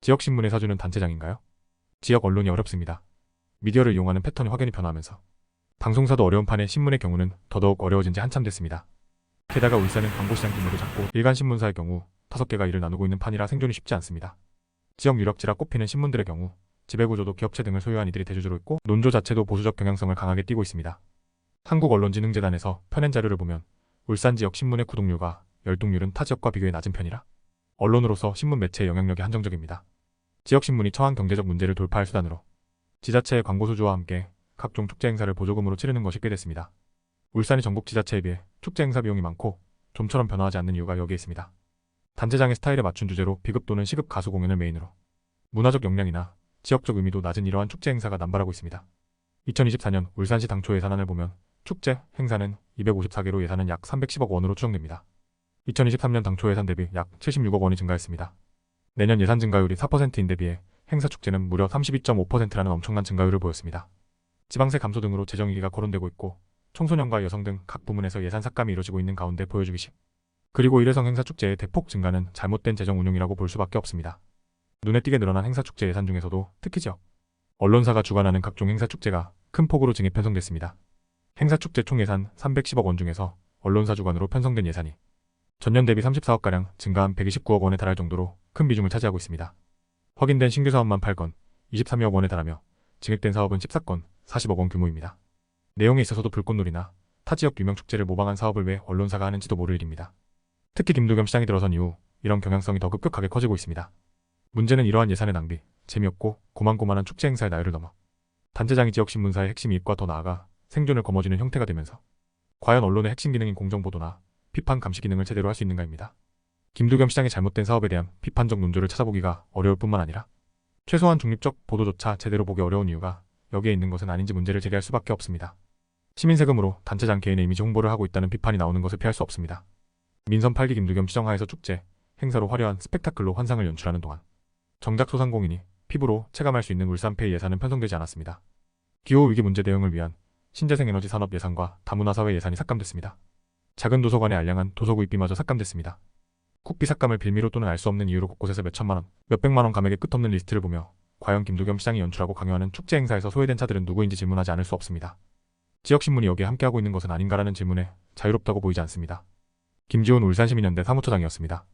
지역신문에 사주는 단체장인가요? 지역 언론이 어렵습니다. 미디어를 이용하는 패턴이 확연히 변화하면서 방송사도 어려운 판에 신문의 경우는 더더욱 어려워진 지 한참 됐습니다. 게다가 울산은 광고시장 규모도 작고 일간신문사의 경우 5개가 일을 나누고 있는 판이라 생존이 쉽지 않습니다. 지역 유력지라 꼽히는 신문들의 경우 지배구조도 기업체 등을 소유한 이들이 대주주로 있고 논조 자체도 보수적 경향성을 강하게 띠고 있습니다. 한국언론진흥재단에서 펴낸 자료를 보면 울산 지역 신문의 구독률과 열독률은 타 지역과 비교해 낮은 편이라 언론으로서 신문 매체의 영향력이 한정적입니다. 지역신문이 처한 경제적 문제를 돌파할 수단으로 지자체의 광고 수주와 함께 각종 축제 행사를 보조금으로 치르는 것이 꽤 됐습니다. 울산이 전국 지자체에 비해 축제 행사 비용이 많고 좀처럼 변화하지 않는 이유가 여기에 있습니다. 단체장의 스타일에 맞춘 주제로 비급 또는 시급 가수 공연을 메인으로 문화적 역량이나 지역적 의미도 낮은 이러한 축제 행사가 남발하고 있습니다. 2024년 울산시 당초 예산안을 보면 축제 행사는 254개로 예산은 약 310억 원으로 추정됩니다. 2023년 당초 예산 대비 약 76억 원이 증가했습니다. 내년 예산 증가율이 4%인데 비해 행사 축제는 무려 32.5%라는 엄청난 증가율을 보였습니다. 지방세 감소 등으로 재정위기가 거론되고 있고 청소년과 여성 등 각 부문에서 예산 삭감이 이루어지고 있는 가운데 보여주기식 그리고 일회성 행사 축제의 대폭 증가는 잘못된 재정 운용이라고 볼 수밖에 없습니다. 눈에 띄게 늘어난 행사 축제 예산 중에서도 특히 지역 언론사가 주관하는 각종 행사 축제가 큰 폭으로 증액 편성됐습니다. 행사 축제 총 예산 310억 원 중에서 언론사 주관으로 편성된 예산이 전년 대비 34억가량 증가한 129억 원에 달할 정도로 큰 비중을 차지하고 있습니다. 확인된 신규 사업만 8건, 23억 원에 달하며 증액된 사업은 14건, 40억 원 규모입니다. 내용에 있어서도 불꽃놀이나 타 지역 유명 축제를 모방한 사업을 왜 언론사가 하는지도 모를 일입니다. 특히 김두겸 시장이 들어선 이후 이런 경향성이 더 급격하게 커지고 있습니다. 문제는 이러한 예산의 낭비, 재미없고 고만고만한 축제 행사의 나열을 넘어 단체장이 지역신문사의 핵심 이익과 더 나아가 생존을 거머쥐는 형태가 되면서 과연 언론의 핵심 기능인 공정보도나 비판 감시 기능을 제대로 할 수 있는가입니다. 김두겸 시장의 잘못된 사업에 대한 비판적 논조를 찾아보기가 어려울 뿐만 아니라 최소한 중립적 보도조차 제대로 보기 어려운 이유가 여기에 있는 것은 아닌지 문제를 제기할 수밖에 없습니다. 시민 세금으로 단체장 개인의 이미지 홍보를 하고 있다는 비판이 나오는 것을 피할 수 없습니다. 민선 8기 김두겸 시정하에서 축제, 행사로 화려한 스펙타클로 환상을 연출하는 동안 정작 소상공인이 피부로 체감할 수 있는 울산페이 예산은 편성되지 않았습니다. 기후위기 문제 대응을 위한 신재생에너지 산업 예산과 다문화사회 예산이 삭감됐습니다. 작은 도서관에 알량한 도서 구입비마저 삭감됐습니다. 국비 삭감을 빌미로 또는 알 수 없는 이유로 곳곳에서 몇천만원, 몇백만원 감액의 끝없는 리스트를 보며 과연 김두겸 시장이 연출하고 강요하는 축제 행사에서 소외된 차들은 누구인지 질문하지 않을 수 없습니다. 지역신문이 여기에 함께하고 있는 것은 아닌가라는 질문에 자유롭다고 보이지 않습니다. 김지훈 울산시민연대 사무처장이었습니다.